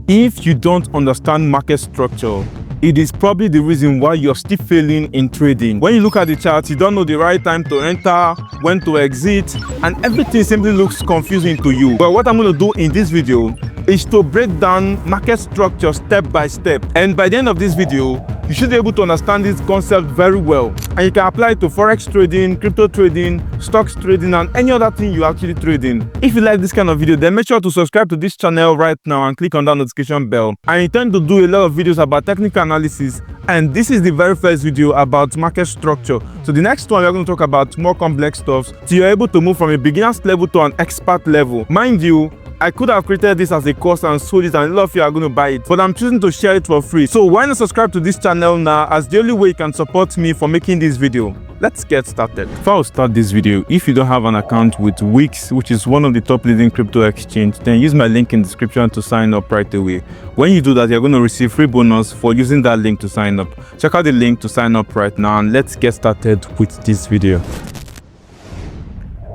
If you don't understand market structure, it is probably the reason why you're still failing in trading. When you look at the chart, you don't know the right time to enter, when to exit, and everything simply looks confusing to you. But what I'm going to do in this video is to break down market structure step by step. And by the end of this video, you should be able to understand this concept very well. And you can apply it to forex trading, crypto trading, stocks trading, and any other thing you're actually trading. If you like this kind of video, then make sure to subscribe to this channel right now and click on that notification bell. I intend to do a lot of videos about technical analysis, and this is the very first video about market structure. So the next one, we're going to talk about more complex stuff, so you're able to move from a beginner's level to an expert level. Mind you, I could have created this as a course and sold it, and a lot of you are going to buy it, but I'm choosing to share it for free. So why not subscribe to this channel now, as the only way you can support me for making this video. Let's get started. Before I start this video, if you don't have an account with Wix, which is one of the top leading crypto exchange, then use my link in the description to sign up right away. When you do that, you're going to receive free bonus for using that link to sign up. Check out the link to sign up right now, and let's get started with this video.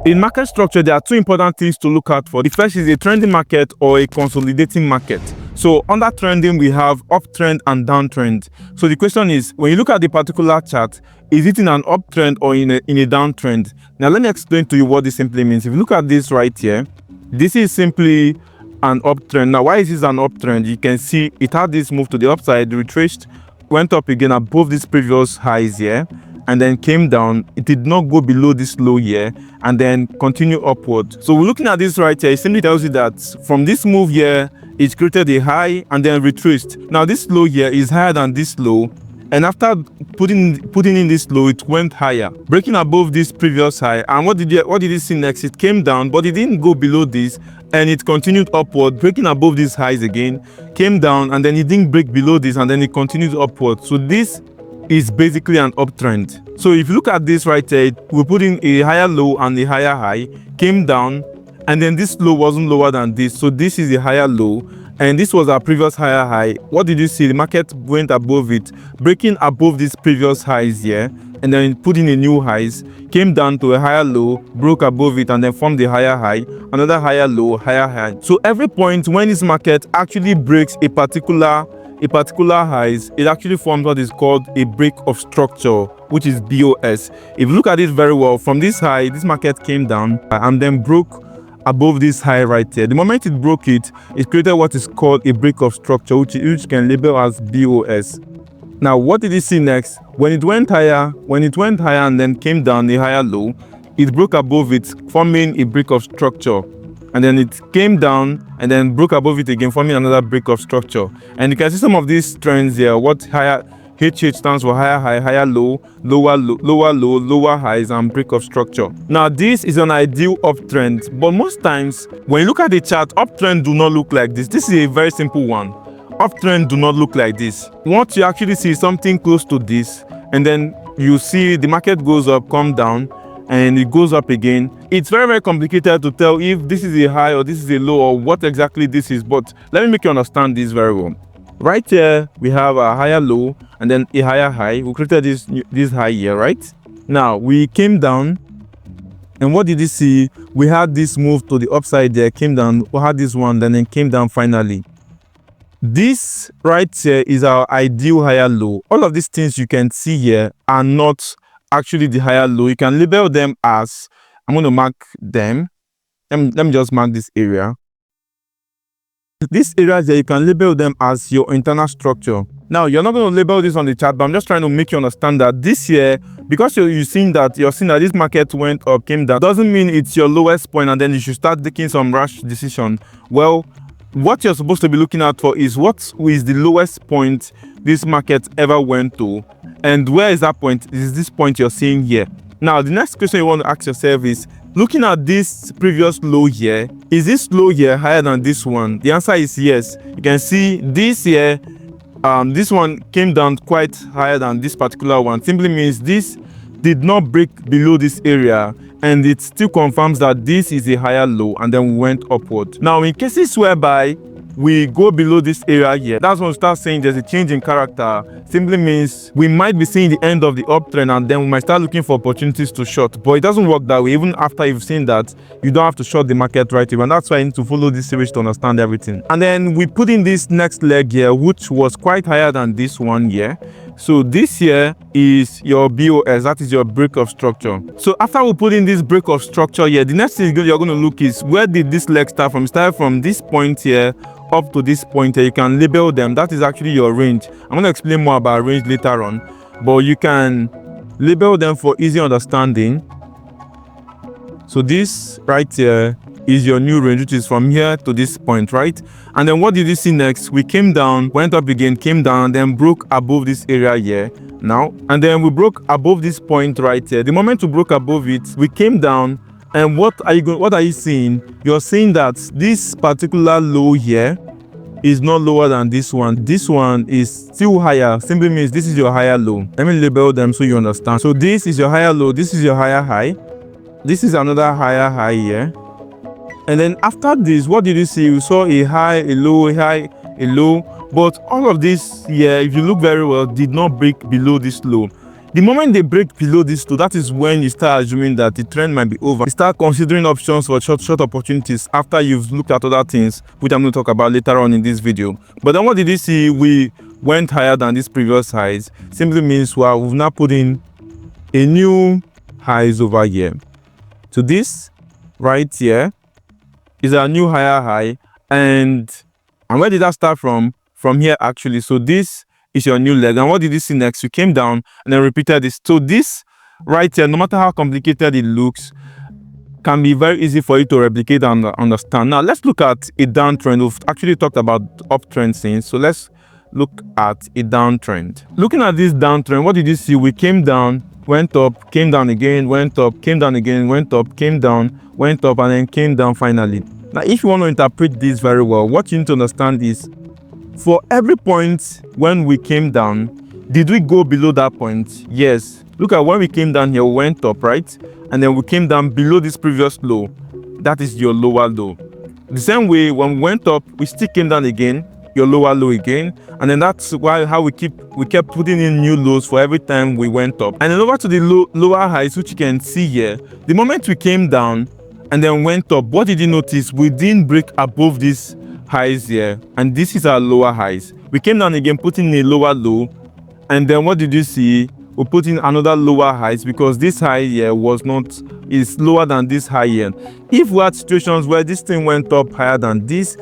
In market structure, there are two important things to look out for. The first is a trending market or a consolidating market. So under trending, we have uptrend and downtrend. So the question is, when you look at the particular chart, is it in an uptrend or in a downtrend? Now let me explain to you what this simply means. If you look at this right here, this is simply an uptrend. Now why is this an uptrend? You can see it had this move to the upside, retraced, went up again above these previous highs here, and then came down. It did not go below this low here and then continue upward. So we're looking at this right here. It simply tells you that from this move here, it created a high and then retraced. Now this low here is higher than this low, and after putting in this low, it went higher, breaking above this previous high. And what did you see next? It came down, but it didn't go below this, and it continued upward, breaking above these highs again, came down, and then it didn't break below this, and then it continued upward. So this is basically an uptrend. So if you look at this right here, we put in a higher low and a higher high, came down, and then this low wasn't lower than this. So this is a higher low, and this was our previous higher high. What did you see? The market went above it, breaking above these previous highs here, and then put in a new highs, came down to a higher low, broke above it, and then formed a higher high, another higher low, higher high. So every point when this market actually breaks a particular highs, it actually forms what is called a break of structure, which is BOS. If you look at it very well, from this high, this market came down and then broke above this high right here. The moment it broke it, it created what is called a break of structure, which can label as BOS. Now, what did you see next? When it went higher and then came down a higher low, it broke above it, forming a break of structure. And then it came down and then broke above it again, forming another break of structure. And you can see some of these trends here. What higher HH stands for: higher high, higher low, lower low, lower low, lower highs, and break of structure. Now this is an ideal uptrend, but most times when you look at the chart, uptrend do not look like this. This is a very simple one. Uptrend do not look like this. What you actually see is something close to this, and then you see the market goes up, come down, and it goes up again. It's very, very complicated to tell if this is a high or this is a low or what exactly this is, but let me make you understand this very well. Right here, we have a higher low and then a higher high. We created this high here, right? Now, we came down, and what did you see? We had this move to the upside there, came down, we had this one, then it came down finally. This right here is our ideal higher low. All of these things you can see here are not actually the higher low. You can label them as, I'm going to mark them. Let me just mark this area. These areas here, you can label them as your internal structure. Now, you're not going to label this on the chart, but I'm just trying to make you understand that this year, because you're seeing that this market went up, came down, doesn't mean it's your lowest point and then you should start taking some rash decision. Well, what you're supposed to be looking out for is what is the lowest point this market ever went to, and where is that point? Is this point you're seeing here. Now, the next question you want to ask yourself is, looking at this previous low here, is this low here higher than this one? The answer is yes. You can see this here, this one came down quite higher than this particular one. Simply means this did not break below this area, and it still confirms that this is a higher low, and then we went upward. Now, in cases whereby we go below this area here, that's when we start saying there's a change in character. Simply means we might be seeing the end of the uptrend, and then we might start looking for opportunities to short. But it doesn't work that way. Even after you've seen that, you don't have to short the market right away, and that's why you need to follow this series to understand everything. And then we put in this next leg here, which was quite higher than this one here. So this here is your BOS, that is your break of structure. So after we put in this break of structure here, the next thing you're going to look is, where did this leg start from? It started from this point here up to this point here. You can label them. That is actually your range. I'm going to explain more about range later on, but you can label them for easy understanding. So this right here is your new range, which is from here to this point, right? And then what did you see next? We came down, went up again, came down, and then broke above this area here now. And then we broke above this point right here. The moment we broke above it, we came down. And what are you seeing? You're seeing that this particular low here is not lower than this one. This one is still higher. Simply means this is your higher low. Let me label them so you understand. So this is your higher low, this is your higher high, this is another higher high here. And then after this, what did you see? You saw a high, a low, a high, a low. But all of this here, if you look very well, did not break below this low. The moment they break below this low, that is when you start assuming that the trend might be over. You start considering options for short opportunities after you've looked at other things, which I'm going to talk about later on in this video. But then what did you see? We went higher than this previous highs. Simply means, well, we've now put in a new highs over here. So this right here is our new higher high. And where did that start from? From here, actually. So this is your new leg. And what did you see next? You came down and then repeated this. So this right here, no matter how complicated it looks, can be very easy for you to replicate and understand. Now let's look at a downtrend. We've actually talked about uptrend since, so let's look at a downtrend. Looking at this downtrend, what did you see? We came down, went up, came down again, went up, came down again, went up, came down, went up, and then came down finally. Now if you want to interpret this very well, what you need to understand is, for every point when we came down, did we go below that point? Yes. Look at when we came down here, we went up, right? And then we came down below this previous low. That is your lower low. The same way, when we went up, we still came down again, your lower low again. And then that's why how we kept putting in new lows for every time we went up. And then over to the lower highs, which you can see here. The moment we came down and then went up, what did you notice? We didn't break above this highs here, and this is our lower highs. We came down again, putting a lower low, and then what did you see? We put in another lower highs, because this high here is lower than this high here. If we had situations where this thing went up higher than this,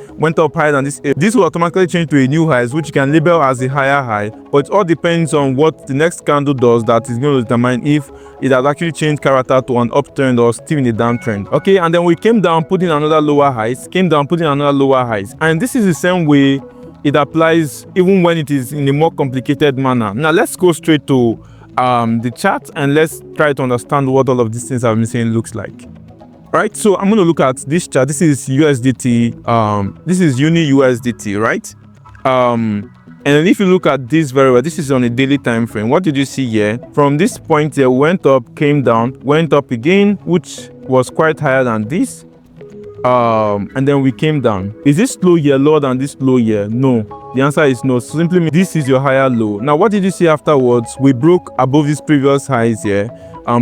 this will automatically change to a new highs, which you can label as a higher high. But it all depends on what the next candle does, that is going to determine if it has actually changed character to an uptrend or still in a downtrend. Okay, and then we came down, put in another lower highs, came down, put in another lower highs. And this is the same way it applies even when it is in a more complicated manner. Now let's go straight to the chart and let's try to understand what all of these things I've been saying looks like. Right, so I'm going to look at this chart. This is USDT. This is Uni USDT, right? And if you look at this very well, this is on a daily time frame. What did you see here? From this point here, went up, came down, went up again, which was quite higher than this. And then we came down. Is this low here lower than this low here? No. The answer is no. So simply means this is your higher low. Now, what did you see afterwards? We broke above these previous highs here,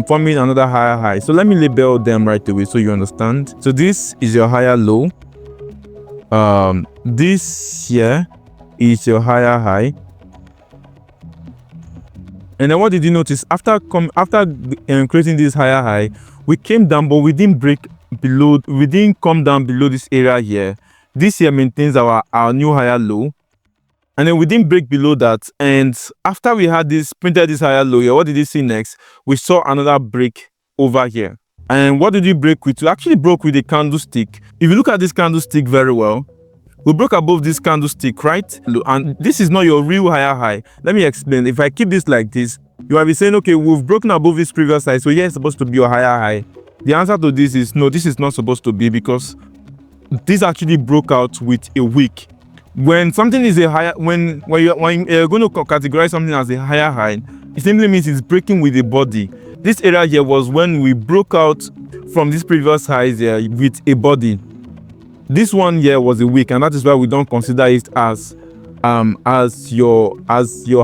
forming another higher high. So let me label them right away so you understand. So this is your higher low. This here is your higher high. And then what did you notice? After creating this higher high, we came down, but we didn't come down below this area here. This here maintains our new higher low. And then we didn't break below that. And after we had printed this higher low here, what did you see next? We saw another break over here. And what did we break with? We actually broke with a candlestick. If you look at this candlestick very well, we broke above this candlestick, right? And this is not your real higher high. Let me explain. If I keep this like this, you might be saying, okay, we've broken above this previous high, so here it's supposed to be your higher high. The answer to this is no, this is not supposed to be, because this actually broke out with a wick. When something is a higher, when you're going to categorize something as a higher high, it simply means it's breaking with a body. This area here was when we broke out from this previous highs here with a body. This one here was a week, and that is why we don't consider it as your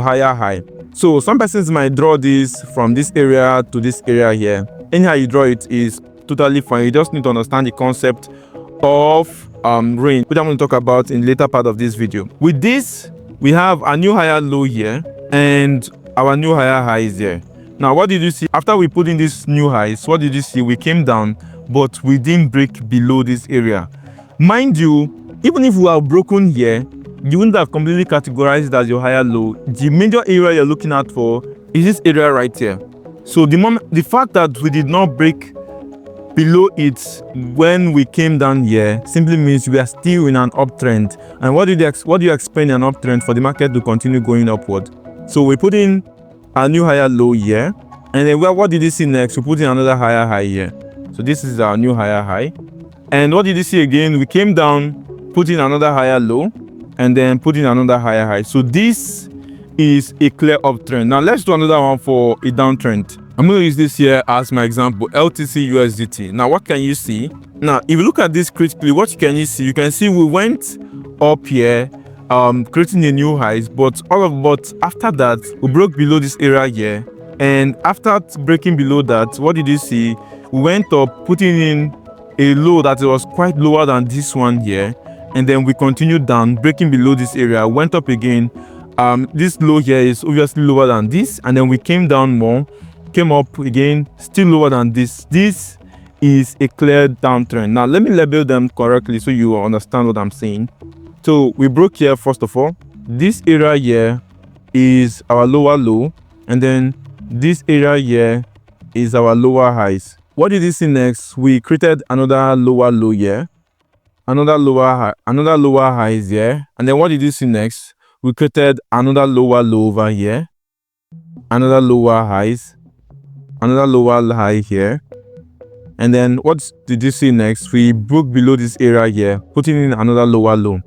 higher high. So some persons might draw this from this area to this area here. Anyhow you draw it is totally fine. You just need to understand the concept of range, which I'm going to talk about in the later part of this video. With this, we have a new higher low here and our new higher highs here. Now, what did you see after we put in these new highs? What did you see? We came down, but we didn't break below this area. Mind you, even if we are broken here, you wouldn't have completely categorized it as your higher low. The major area you're looking at for is this area right here. So the fact that we did not break below it when we came down here simply means we are still in an uptrend. And what do you expect in an uptrend? For the market to continue going upward. So we put in a new higher low here, and then what did you see next? We put in another higher high here. So this is our new higher high. And what did you see again? We came down, put in another higher low, and then put in another higher high. So this is a clear uptrend. Now let's do another one for a downtrend. I'm going to use this here as my example, LTC USDT. Now what can you see? Now if you look at this critically, what can you see? You can see we went up here, creating a new highs, but after that we broke below this area here, and after breaking below that, what did you see? We went up, putting in a low that was quite lower than this one here, and then we continued down, breaking below this area, went up again. This low here is obviously lower than this, and then we came down more, came up again, still lower than this. This is a clear downtrend. Now let me label them correctly so you understand what I'm saying. So we broke here. First of all, this area here is our lower low, and then this area here is our lower highs. What did you see next? We created another lower low here, another lower highs here, and then what did you see next? We created another lower low over here, another lower highs, another lower high here, and then what did you see next? We broke below this area here, putting in another lower low.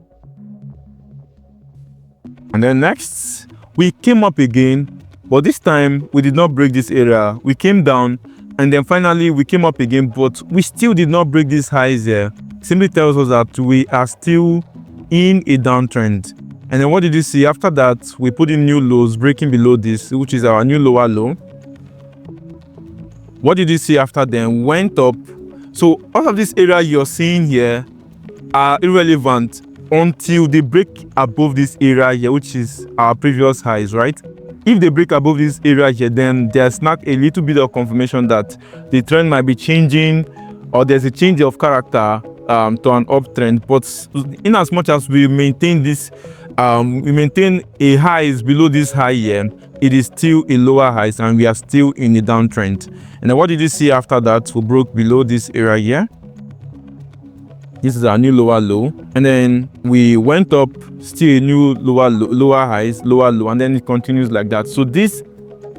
And then next, we came up again, but this time we did not break this area. We came down, and then finally we came up again, but we still did not break these highs here. Simply tells us that we are still in a downtrend. And then what did you see? After that, we put in new lows, breaking below this, which is our new lower low. What did you see after then? Went up. So all of this area you're seeing here are irrelevant until they break above this area here, which is our previous highs, right? If they break above this area here, then there's not a little bit of confirmation that the trend might be changing, or there's a change of character to an uptrend. But in as much as we maintain this, we maintain a highs below this high here, it is still a lower highs, and we are still in a downtrend. And then what did you see after that? We broke below this area here. This is our new lower low, and then we went up, still a new lower highs, lower low, and then it continues like that. So this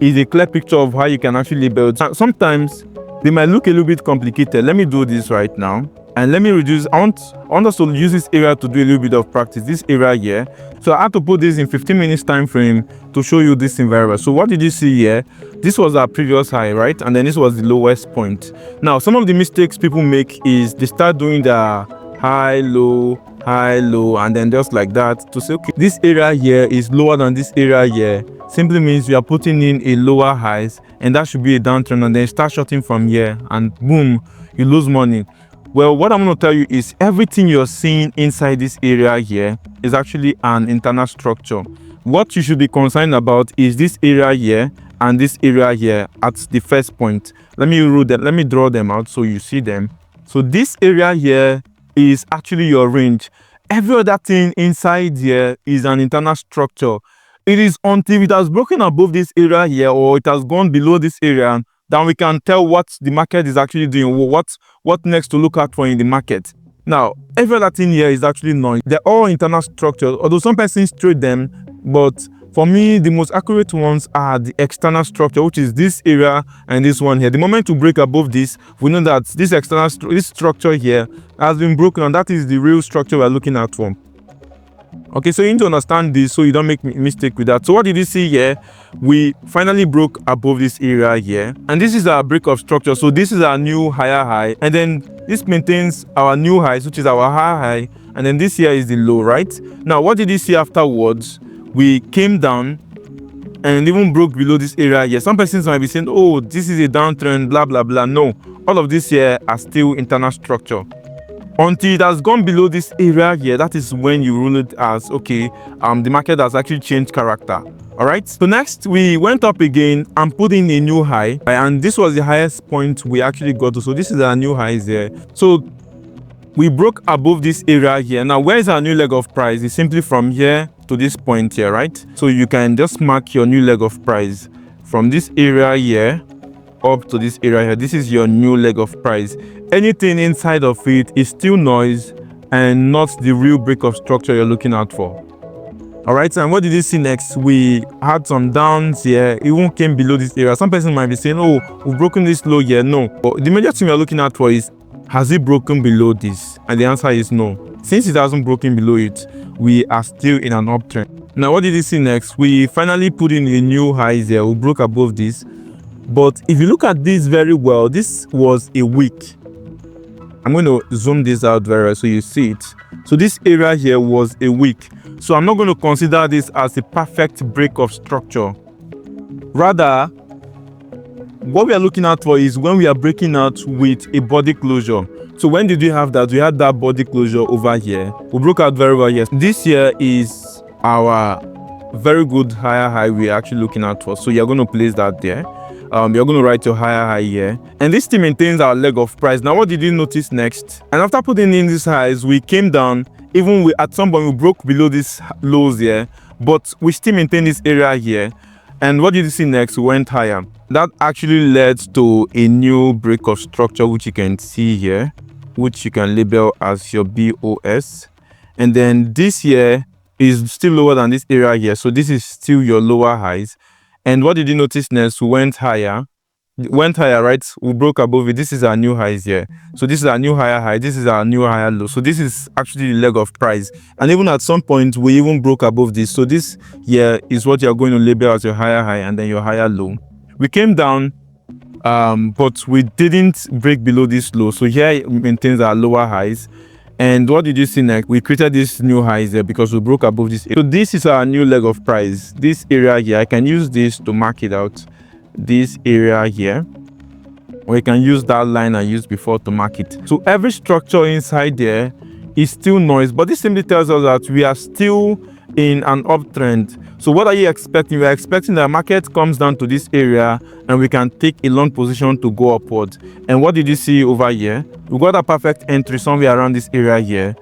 is a clear picture of how you can actually build. Sometimes they might look a little bit complicated. Let me do this right now, and let me reduce. I want us to use this area to do a little bit of practice, this area here. So I had to put this in 15 minutes time frame to show you this in variable. So what did you see here? This was our previous high, right? And then this was the lowest point. Now some of the mistakes people make is they start doing the high low, and then just like that to say, okay, this area here is lower than this area here. Simply means we are putting in a lower highs, and that should be a downtrend, and then start shorting from here, and boom, you lose money. Well, what I'm going to tell you is everything you're seeing inside this area here is actually an internal structure. What you should be concerned about is this area here and this area here at the first point. Let me draw them out so you see them. So this area here is actually your range. Every other thing inside here is an internal structure. It is until it has broken above this area here, or it has gone below this area, then we can tell what the market is actually doing, what next to look out for in the market. Now, every other thing here is actually noise. They're all internal structures, although some persons trade them, but for me, the most accurate ones are the external structure, which is this area and this one here. The moment we break above this, we know that this external this structure here has been broken, and that is the real structure we're looking at for. Okay, so you need to understand this so you don't make mistake with that. So what did you see here? We finally broke above this area here, and this is our break of structure. So this is our new higher high, and then this maintains our new highs, which is our higher high, and then this here is the low, right? Now what did you see afterwards? We came down and even broke below this area here. Some persons might be saying, oh, this is a downtrend, blah blah blah. No, all of this here are still internal structure. Until it has gone below this area here, that is when you rule it as, okay, the market has actually changed character. All right. So next we went up again and put in a new high, and this was the highest point we actually got to. So this is our new highs here. So we broke above this area here. Now where is our new leg of price? It's simply from here to this point here, right? So you can just mark your new leg of price from this area here up to this area here. This is your new leg of price. Anything inside of it is still noise and not the real break of structure you're looking out for. All right, and what did you see next? We had some downs here. It even came below this area. Some person might be saying, oh, we've broken this low here. No, but the major thing we're looking out for is, has it broken below this? And the answer is no. Since it hasn't broken below it, we are still in an uptrend. Now what did you see next? We finally put in a new high here. We broke above this. But if you look at this very well, this was a week. I'm going to zoom this out very well so you see it. So this area here was a week. So I'm not going to consider this as a perfect break of structure. Rather, what we are looking at for is when we are breaking out with a body closure. So when did we have that? We had that body closure over here. We broke out very well. Yes, this here is our very good higher high we're actually looking at for. So you're going to place that there. You're going to write your higher high here, and this still maintains our leg of price. Now what did you notice next? And after putting in these highs, we came down. Even at some point we broke below these lows here, but we still maintain this area here. And what did you see next? We went higher. That actually led to a new break of structure, which you can see here, which you can label as your BOS. And then this here is still lower than this area here, so this is still your lower highs. And what did you notice next? We went higher. Right? We broke above it. This is our new highs here. So this is our new higher high. This is our new higher low. So this is actually the leg of price. And even at some point, we even broke above this. So this here is what you're going to label as your higher high and then your higher low. We came down, but we didn't break below this low. So here it maintains our lower highs. And what did you see next? We created this new highs there because we broke above this. So this is our new leg of price. This area here, I can use this to mark it out. This area here, or you can use that line I used before to mark it. So every structure inside there is still noise, but this simply tells us that we are still in an uptrend. So what are you expecting? We are expecting that the market comes down to this area and we can take a long position to go upward. And what did you see over here? We got a perfect entry somewhere around this area here.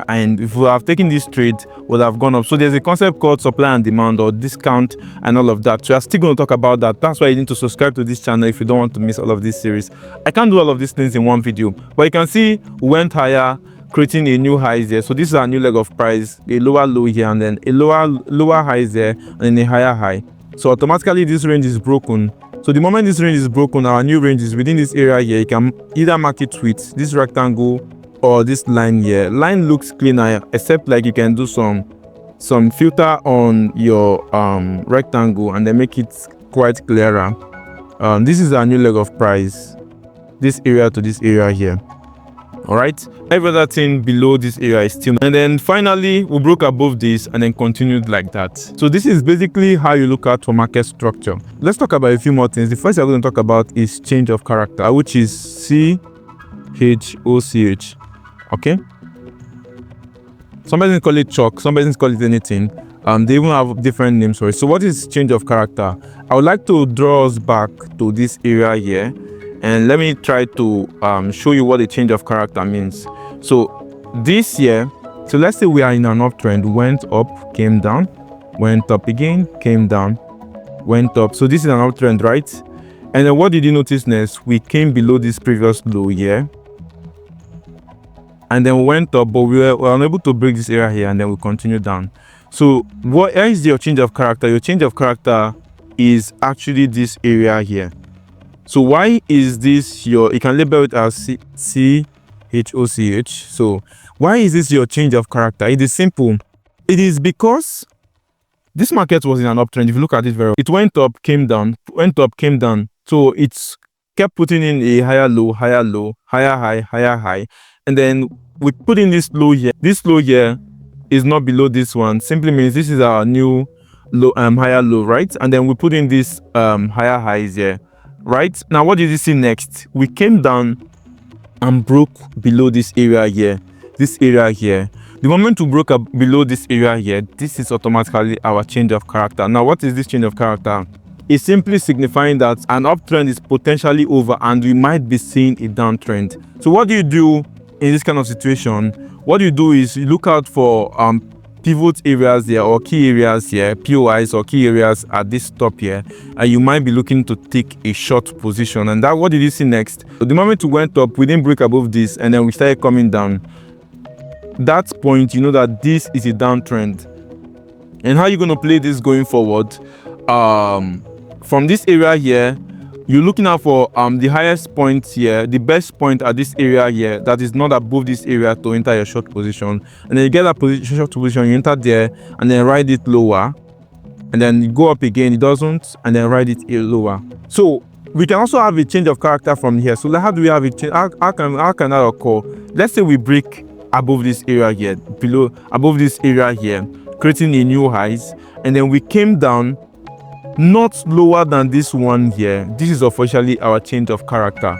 And if we have taken this trade, would have gone up. So there's a concept called supply and demand, or discount, and all of that. So I'm still going to talk about that. That's why you need to subscribe to this channel if you don't want to miss all of this series. I can't do all of these things in one video, but you can see we went higher, creating a new highs there. So this is our new leg of price, a lower low here, and then a lower highs there, and then a higher high. So automatically this range is broken. So the moment this range is broken, our new range is within this area here. You can either mark it with this rectangle or this line here. Line looks cleaner, except like you can do some filter on your rectangle and then make it quite clearer. This is our new leg of price, this area to this area here. All right, every other thing below this area is still, and then finally we broke above this and then continued like that. So this is basically how you look out for market structure. Let's talk about a few more things. The first I'm going to talk about is change of character, which is CHOCH. Okay, some persons call it chalk, some persons call it anything. They even have different names for it. So what is change of character? I would like to draw us back to this area here, and let me try to show you what the change of character means. So this here, so let's say we are in an uptrend, went up, came down, went up again, came down, went up. So this is an uptrend, right? And then what did you notice next? We came below this previous low here, and then we went up, but we were unable to break this area here, and then we continued down. So what is your change of character? Your change of character is actually this area here. So why is this your, you can label it as CHOCH. So Why is this your change of character? It is simple. It is because this market was in an uptrend. If you look at it very well, it went up, came down, went up, came down. So it's kept putting in a higher low, higher low, higher high, higher high. And then we put in this low here. This low here is not below this one. Simply means this is our new low, higher low, right? And then we put in this higher highs here, right? Now, what did you see next? We came down and broke below this area here. This area here. The moment we broke up below this area here, this is automatically our change of character. Now, what is this change of character? It's simply signifying that an uptrend is potentially over and we might be seeing a downtrend. So what do you do in this kind of situation? What you do is you look out for pivot areas here or key areas here, POIs or key areas at this top here, and you might be looking to take a short position. And that, what did you see next? So the moment we went up, we didn't break above this, and then we started coming down. That point, you know that this is a downtrend. And how are you going to play this going forward? From this area here, you're looking out for the highest point here, the best point at this area here that is not above this area to enter your short position. And then you get that short position, you enter there and then ride it lower, and then you go up again, it doesn't, and then ride it lower. So we can also have a change of character from here. So how do we have a change? How can that occur? Let's say we break above this area here, above this area here, creating a new highs, and then we came down not lower than this one here. This is officially our change of character,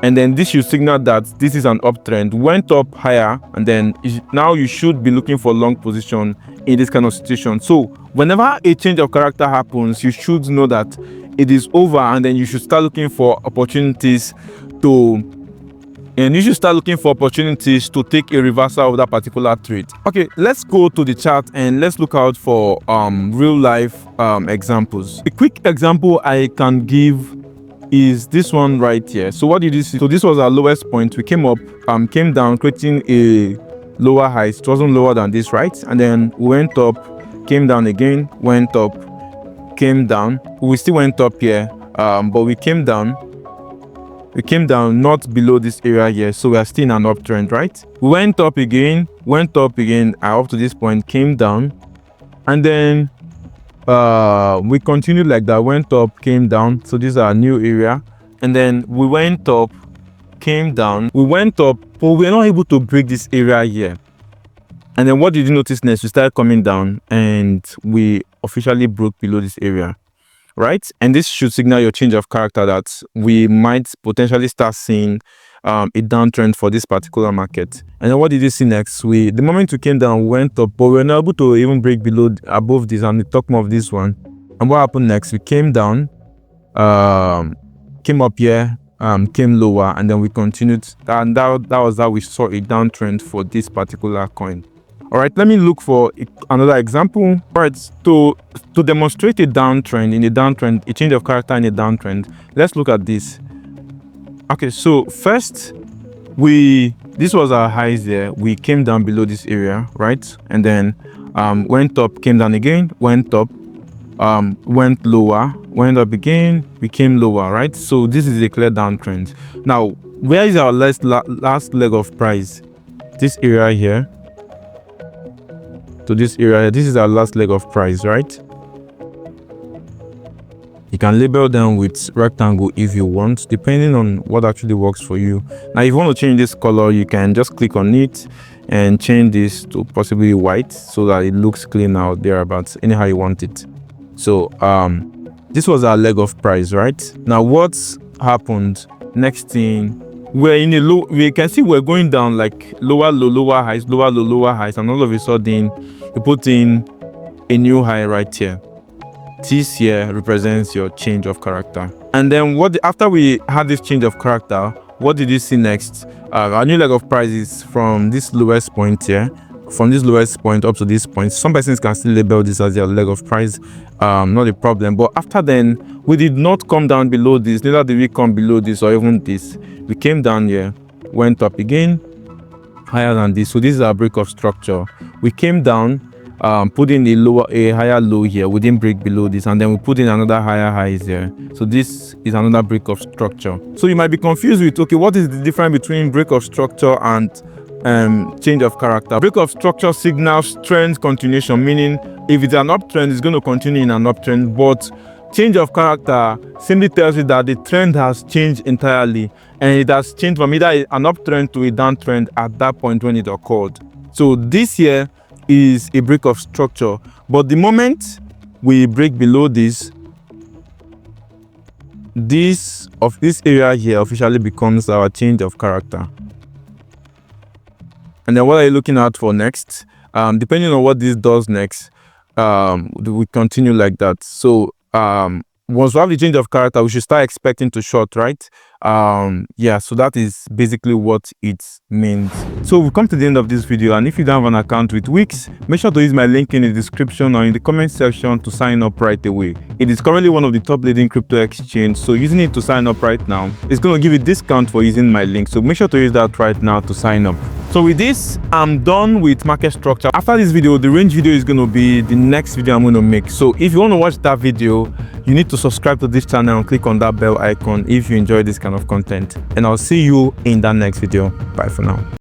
and then this should signal that this is an uptrend. Went up higher, and then now you should be looking for long position in this kind of situation. So whenever a change of character happens, you should know that it is over, and then you should start looking for opportunities to take a reversal of that particular trade. Okay, let's go to the chart and let's look out for real life examples. A quick example I can give is this one right here. So what did you see? So this was our lowest point. We came up, came down, creating a lower high. It wasn't lower than this, right? And then we went up, came down again, went up, came down. We still went up here, but we came down. We came down not below this area here, so we are still in an uptrend, right? We went up again, up to this point, came down, and then we continued like that, went up, came down. So this is our new area, and then we went up, came down, we went up, but we're not able to break this area here. And then what did you notice next? We started coming down, and we officially broke below this area, right? And this should signal your change of character, that we might potentially start seeing a downtrend for this particular market. And then what did you see next? The moment we came down, we went up, but we were not able to even break above this, and we talk more of this one. And what happened next? We came down, came up here, came lower, and then we continued. And that was how we saw a downtrend for this particular coin. All right, let me look for another example. All right, to demonstrate a downtrend, a change of character in a downtrend, let's look at this. Okay, so first, this was our highs there. We came down below this area, right? And then went up, came down again, went up, went lower, went up again, we came lower, right? So this is a clear downtrend. Now, where is our last leg of price? This area here. To this area, this is our last leg of price, right? You can label them with rectangle if you want, depending on what actually works for you. Now, if you want to change this color, you can just click on it and change this to possibly white so that it looks clean out thereabouts, anyhow you want it. So this was our leg of price, right? Now, what's happened? Next thing, we're in a low. We can see we're going down, like lower low, lower highs, lower low, lower highs, and all of a sudden you put in a new high right here. This here represents your change of character. And then after we had this change of character, what did you see next? Our new leg of price is from this lowest point here, from this lowest point up to this point. Some persons can still label this as their leg of price, not a problem. But after then, we did not come down below this, neither did we come below this or even this. We came down here, went up again, higher than this. So this is our break of structure. We came down, put in a higher low here. We didn't break below this, and then we put in another higher highs here. So this is another break of structure. So you might be confused with, okay, what is the difference between break of structure and change of character. Break of structure signals trend continuation, meaning if it's an uptrend, it's going to continue in an uptrend, but change of character simply tells you that the trend has changed entirely, and it has changed from either an uptrend to a downtrend at that point when it occurred. So this here is a break of structure, but the moment we break below this area here officially becomes our change of character. And then what are you looking out for next? Depending on what this does next, we continue like that. So once we have the change of character, we should start expecting to short, right? Yeah, so that is basically what it means. So we've come to the end of this video, and if you don't have an account with Wix, make sure to use my link in the description or in the comment section to sign up right away. It is currently one of the top leading crypto exchange, so using it to sign up right now, it's going to give you a discount for using my link, so make sure to use that right now to sign up. So with this, I'm done with market structure. After this video, the range video is going to be the next video I'm going to make. So if you want to watch that video, you need to subscribe to this channel and click on that bell icon if you enjoy this kind of content. And I'll see you in that next video. Bye for now.